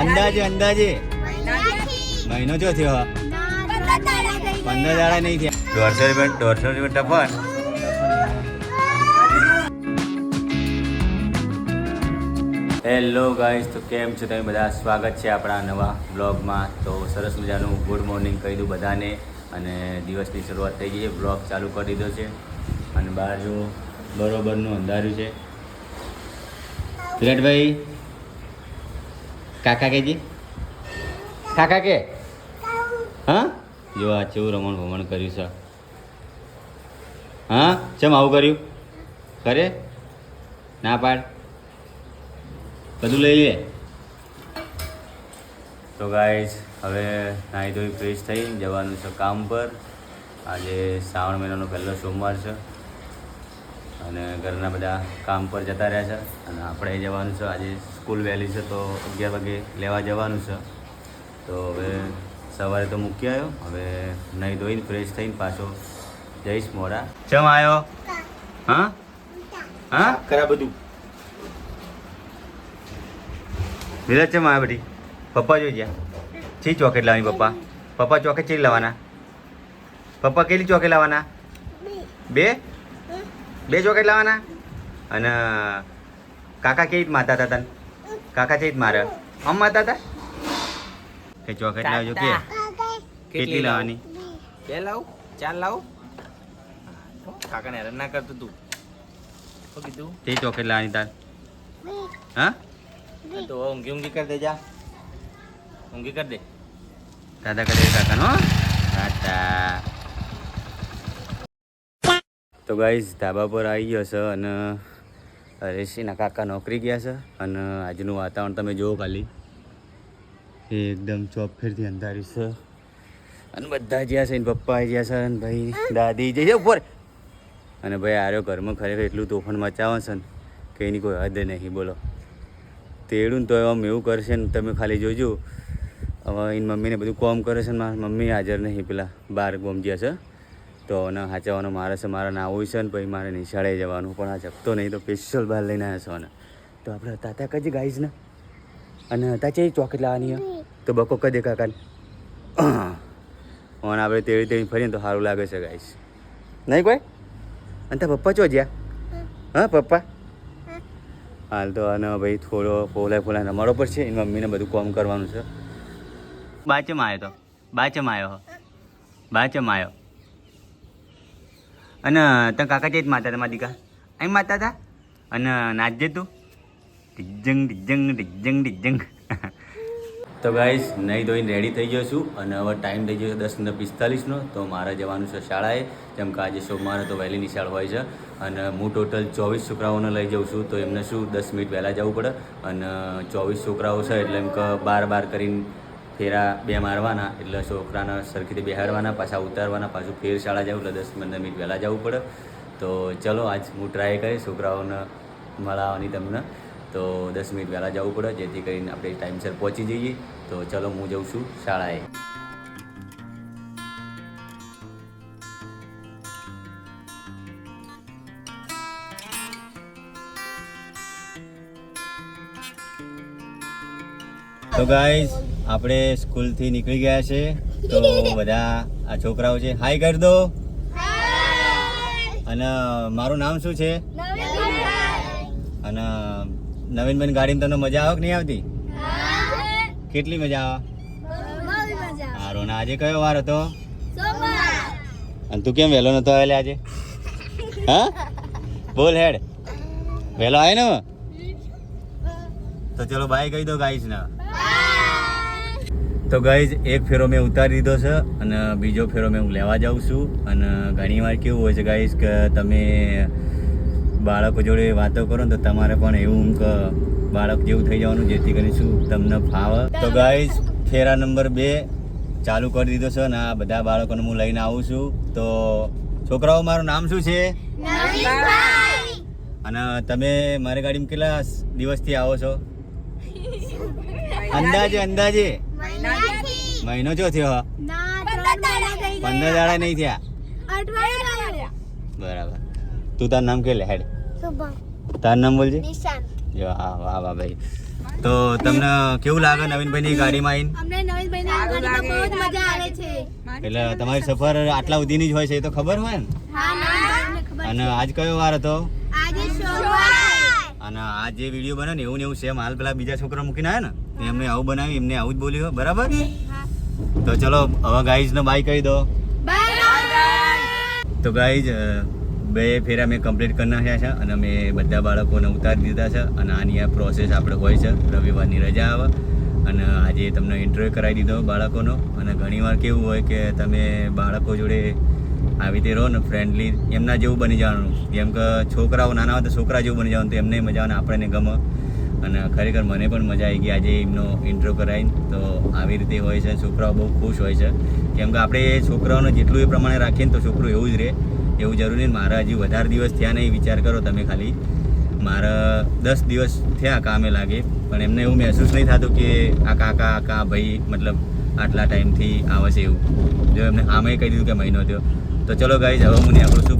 અંદાજે અંદાજે મહિનો જો થયો 15 દાડા નહીં થયા 150 રૂપિયા ટપન. હેલો ગાઈઝ, તો કેમ છો તમે બધા? સ્વાગત છે આપણા નવા બ્લોગમાં. તો સરસ મજાનું ગુડ મોર્નિંગ કહી દઉં બધાને, અને દિવસની શરૂઆત થઈ ગઈ છે. બ્લોગ ચાલુ કરી દીધો છે અને બહાર જો બરોબરનું અંધાર્યું છે. વિરાટભાઈ કાકા કેજી કાકા કે હા જો આ કેવું રમણ ભમણ કર્યું છે. હા ચમ આવું કર્યું? કરે ના પાડ, બધું લઈ લે. તો ગાઈઝ હવે નાહી ધોઈ ફ્રેશ થઈ જવાનું છે કામ પર. આજે શ્રાવણ મહિનાનો પહેલો સોમવાર છે અને ઘરના બધા કામ પર જતા રહ્યા છે અને આપણે જવાનું છે. આજે સ્કૂલ વહેલી છે તો 11 વાગે લેવા જવાનું છે. તો હવે સવારે તો મૂકી આવ્યો, હવે નાહી ધોઈને ફ્રેશ થઈને પાછો જઈશ મોડા. ચમ આવ્યો? હા હા ખરા બધું વિરાજ ચમ આવ્યા બધી? પપ્પા જોઈ ગયા ચી ચોકેટ લાવવાની? પપ્પા ચોકેટ ચી લાવવાના? પપ્પા કેટલી ચોકેટ લાવવાના? બે ચોકેટ લાવવાના. અને કાકા કેવી માતા હતા તને? કાકા કેવી મારે આમ માતા હતા કે ચોકેટ લાવજો કે કેટલી લાવવાની? 2 લાવ 4 લાવ. કાકાને હેરાન ના કરતો તું. શું કીધું? તે ચોકેટ લાવવાની તાર? હા તો ઊંઘી કરી દે, જા ઊંઘી કરી દે. દાદા કરે કાકાનો ટાટા. તો ગાઈઝ ધાબા પર આવી ગયો છે અને હરેશના કાકા નોકરી ગયા છે. અને આજનું વાતાવરણ તમે જુઓ ખાલી, એકદમ ચોફેરથી અંધારી છે અને બધા જ્યાં છે, પપ્પા જ્યાં છે અને ભાઈ દાદી જે છે ઉપર. અને ભાઈ આર્યો ઘરમાં ખરેખર એટલું તોફાન મચાવે છે ને કે એની કોઈ હદ નહીં. બોલો તેડું તો આમ એવું કરશે ને તમે ખાલી જોજો. હવે એની મમ્મીને બધું કોમ કરે છે ને મારી મમ્મી હાજર નહીં, પેલા બાર ગોમજ્યા છે તો એને સાચવવાનો મારે છે. મારે નાવું છે ને પછી મારે નિશાળે જવાનું, પણ આ જપતો નહીં તો સ્પેશિયલ બહાર લઈને આવ્યા છે. તો આપણે હતા ત્યાં કજી ગાઈશ ને, અને હતા છે ચોકેટ લાવવાની તો બકો કદે કાકાને અને આપણે તેડી ફરીને તો સારું લાગે છે ગાઈશ, નહીં કોઈ? અને ત્યાં પપ્પા ચો જ્યાં? હા પપ્પા હાલ તો અને ભાઈ થોડો ફોલાય રમાડો પર છે. એની મમ્મીને બધું કોમ કરવાનું છે. બાચમ આવ્યો તો બાચમ આવ્યો અને તને કાકા ચેત માતા તમારા દીકા અહીં માતા હતા અને નાચજે તું ઢિજ્જંગ. તો ગાઈસ નહીં ધોઈને રેડી થઈ ગયો છું અને હવે ટાઈમ થઈ ગયો છે 10:45નો. તો મારે જવાનું છે શાળાએ, જેમ કે આજે સોમવારે તો વહેલી નિશાળ હોય છે. અને હું ટોટલ 24 છોકરાઓને લઈ જાઉં છું. તો એમને શું 10 મિનિટ વહેલા જવું પડે. અને 24 છોકરાઓ છે એટલે એમ કે 12 કરીને ફેરા 2 મારવાના, એટલે છોકરાને સરખીથી બેહાડવાના, પાછા ઉતારવાના, પાછું ફેર શાળા જવું એટલે 10-15 મિનિટ વહેલા જવું પડે. તો ચલો આજ હું ટ્રાય કરીશ છોકરાઓને મળવાની તમને. તો 10 મિનિટ વહેલા જવું પડે જેથી કરીને આપણે ટાઈમસર પહોંચી જઈએ. તો ચલો હું જઉં છું શાળાએ. તો ગાઈઝ આપણે સ્કૂલથી નીકળી ગયા છે. તો બધા આ છોકરાઓ છે, હાય કરી દો. અને મારું નામ શું છે? અને નવીનબેન ગાડીમાં તમને મજા આવે કે નહીં આવતી? કેટલી મજા આવે? સારો. ને આજે કયો વાર હતો? અને તું કેમ વહેલો નતો આવેલો આજે? હા બોલ હેડ, વહેલો આવે ને? તો ચલો બાય કહી દો ગાઈઝ ને. તો ગાઈઝ એક ફેરો મેં ઉતારી દીધો છે અને બીજો ફેરો મેં હું લેવા જાઉં છું. અને ઘણીવાર કેવું હોય છે ગાઈઝ કે તમે બાળકો જોડે વાતો કરો ને તો તમારે પણ એવું કે બાળક જેવું થઈ જવાનું, જેથી કરીને શું તમને ફાવે. તો ગાઈઝ ફેરા નંબર 2 ચાલુ કરી દીધો છે અને આ બધા બાળકોને હું લઈને આવું છું. તો છોકરાઓ મારું નામ શું છે? અને તમે મારી ગાડીમાં કેટલા દિવસથી આવો છો? અંદાજે મહિનો જો થયો? 15 દાડા નહીં થયા? બરાબર. તું તારું નામ કે લે હેડ? તારું નામ બોલજે. જો હા વાહ ભાઈ. તો તમને કેવું લાગે નવીનભાઈની ગાડીમાં આવીને? અમને નવીનભાઈની આ ગાડીમાં બહુ જ મજા આવે છે. એટલે તમારી સફર આટલા સુધીની જ હોય છે એ તો ખબર હોય ને? હા, નવીનભાઈને ખબર અને આજ કયો વાર હતો? આજે સોમવાર. અને આ જે વિડીયો બને ને એવું ને એવું સેમ હાલ પેલા બીજા છોકરા મૂકીને આવ્યા ને એમને આવું બનાવ્યું, એમને આવું જ બોલ્યું, બરાબર? તો ચલો હવે ગાઈઝને બાય કહી દો. બાય. તો ગાઈઝ બે ફેરા મેં કમ્પ્લીટ કરી નાખ્યા છે અને મેં બધા બાળકોને ઉતારી દીધા છે અને આની આ પ્રોસેસ આપણે હોય છે. રવિવારની રજા આવે અને આજે તમને ઇન્ટરવ્યૂ કરાવી દીધો બાળકોનો. અને ઘણીવાર કેવું હોય કે તમે બાળકો જોડે આવી રીતે રહો ને ફ્રેન્ડલી, એમના જેવું બની જવાનું. જેમ કે છોકરાઓ નાના હોય તો છોકરા જેવું બની જવાનું, તો એમને મજા આવે ને આપણને ગમે. અને ખરેખર મને પણ મજા આવી ગઈ આજે એમનો ઇન્ટ્રો કરાવીને. તો આવી રીતે હોય છે, છોકરાઓ બહુ ખુશ હોય છે. કેમ કે આપણે છોકરાઓને જેટલું એ પ્રમાણે રાખીએ ને તો છોકરું એવું જ રહે, એવું જરૂરી નહીં. મારા હજી વધારે દિવસ થયા નહીં, વિચાર કરો તમે ખાલી. મારા 10 દિવસ થયા કામે લાગે, પણ એમને એવું મહેસૂસ નહીં થતું કે આ કાકા આ ભાઈ મતલબ આટલા ટાઈમથી આવે છે એવું. જો એમને આમે કહી દીધું કે મહિનો થયો. તો ચલો ગાઈઝ હવે મને આપણું શું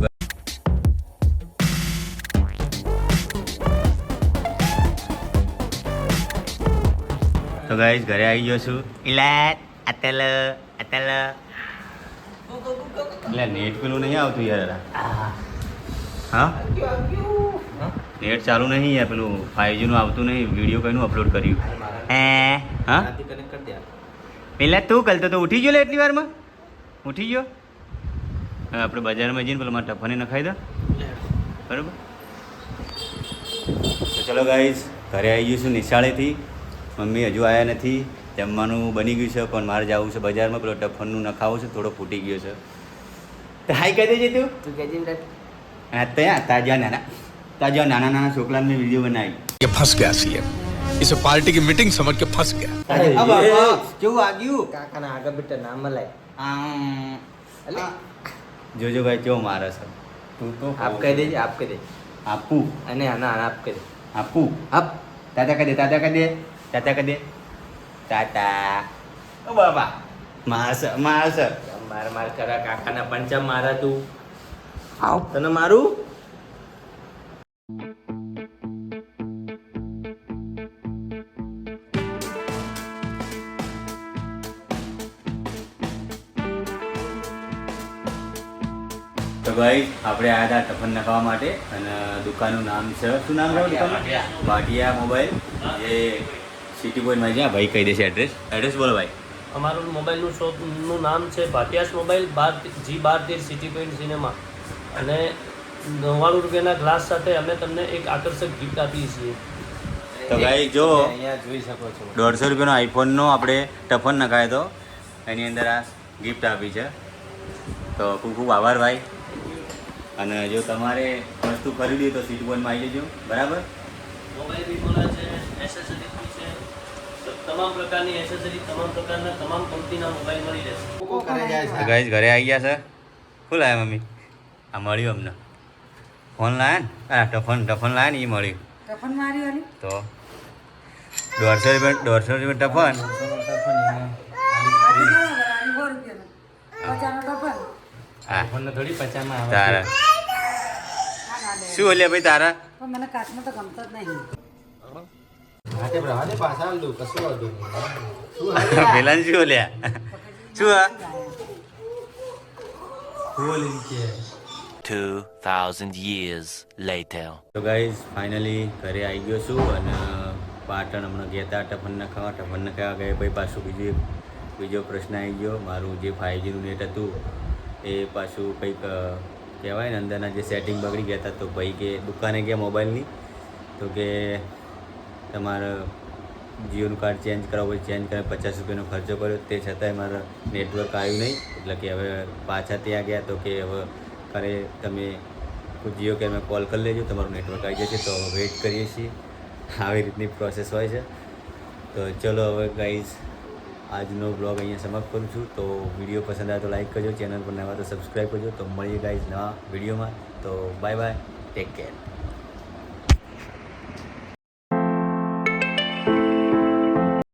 તો ગાઈઝ ઘરે આવી ગયો છું. એટલે નેટ પેલું નહીં આવતું યાર. હા નેટ ચાલુ નહીં યાર, પેલું 5G નું આવતું નહીં. વિડીયો કઈનું અપલોડ કર્યું? હા પેલા તું કરતો તો ઉઠી ગયો લે એટલી વારમાં? ઉઠી ગયો? હા આપણે બજારમાં જઈને પેલા મારા ટફાને નખાઈ દો, બરાબર? તો ચલો ગાઈઝ ઘરે આવી ગયું છું નિશાળેથી. મમ્મી હજુ આવ્યા નથી, જમવાનું બની ગયું છે પણ મારે જવું છે બજારમાં. પેલો ટફનનું નખાવું છે, થોડો ફૂટી ગયો છે. તો હાઈ કહી દેજે તું. હા ત્યાં તાજા નાના છોકરાને વિડીયો બનાવી. ये फंस गया सीएम, इसे पार्टी की मीटिंग समझ के फंस गया. કેવું વાગ્યું? કાકાના આગળ બેટા ના મલાય. જોજો ભાઈ કેવો મારે છે. તું તો આપ કહી દેજે, આપ કહી દે. આપું અને આના આપ કહી દે. આપું આપ તાતા કહી દે, તાતા કહી દે, તાતા કહી દે, તાતા. ઓ બાબા માસ માર કરા કાકાના પંચા મારા તું. આવ તને મારું. તો ભાઈ આપણે આવ્યા હતા ટફન નખાવા માટે અને દુકાનનું નામ છે, શું નામ છે દુકાનનું? ભાટિયા મોબાઈલ. જે સિટી પોઈન્ટમાં છે. ભાઈ કહી દેશે એડ્રેસ બોલો ભાઈ. અમારું મોબાઈલનું શોપનું નામ છે Bhatia's mobile, G12 city point cinema. અને 99 રૂપિયાના ગ્લાસ સાથે અમે તમને એક આકર્ષક ગિફ્ટ આપીએ છીએ. તો ભાઈ જો અહીંયા જોઈ શકો છો 150 રૂપિયાનો આઈફોનનો આપણે ટફન નખાયો હતો, એની અંદર આ ગિફ્ટ આપી છે. તો ખૂબ ખૂબ આભાર ભાઈ. અને જો તમારે વસ્તુ ખરીદી તો સિટી પોઈન્ટમાં આવી જજો, બરાબર? મોબાઈલ બી બોલે છે, એસેસરીઝ બી છે, તમામ પ્રકારની એસેસરી, તમામ પ્રકારના તમામ કંપનીના મોબાઈલ મળી રહેશે. તો ગાઈઝ ઘરે આવી ગયા છે. શું લાયા મમ્મી? આ મળ્યું અમને. ફોન લાયા ને? આ ટફન લાયા ને એ મળ્યું. ટફન મારી વાળી તો 150 રૂપિયા ટફન. હા થોડી પચામાં આવે. તારા શું ઓલ્યા ભાઈ તારા? પણ મને કાચમાં તો ગમતો જ નહીં. પાછા આલ દઉં, કશું વાંધો નહીં. પેલા શું ઓલ્યા? શું આ 2,000 years later. તો ગાઈઝ ફાઇનલી ઘરે આવી ગયો છું અને પાટણ હમણાં ગયા હતા ટફન નખાવા ગયા ભાઈ પાછું બીજો પ્રશ્ન આવી ગયો. મારું જે 5G નું નેટ હતું એ પાછું કંઈક કહેવાય ને અંદરના જે સેટિંગ બગડી ગયા હતા. તો ભાઈ કે દુકાને ગયા મોબાઈલની, તો કે તમારે જીઓનું કાર્ડ ચેન્જ કરાવવું હોય, ચેન્જ કરે 50 રૂપિયાનો ખર્ચો કર્યો, તે છતાંય મારા નેટવર્ક આવ્યું નહીં. એટલે કે હવે પાછા ત્યાં ગયા તો કે હવે કરે તમે જીઓ કે અમે કોલ કરી લેજો, તમારું નેટવર્ક આવી જશે. તો વેઇટ કરીએ છીએ. આવી રીતની પ્રોસેસ હોય છે. તો ચલો હવે ગાઈઝ આજનો બ્લોગ અહીંયા સમાપ્ત કરું છું. તો વિડીયો પસંદ આવે તો લાઈક કરજો, ચેનલ પર નવા તો સબસ્ક્રાઈબ કરજો. તો મળીએ ગાઈઝ નવા વિડીયોમાં. તો બાય બાય, ટેક કેર.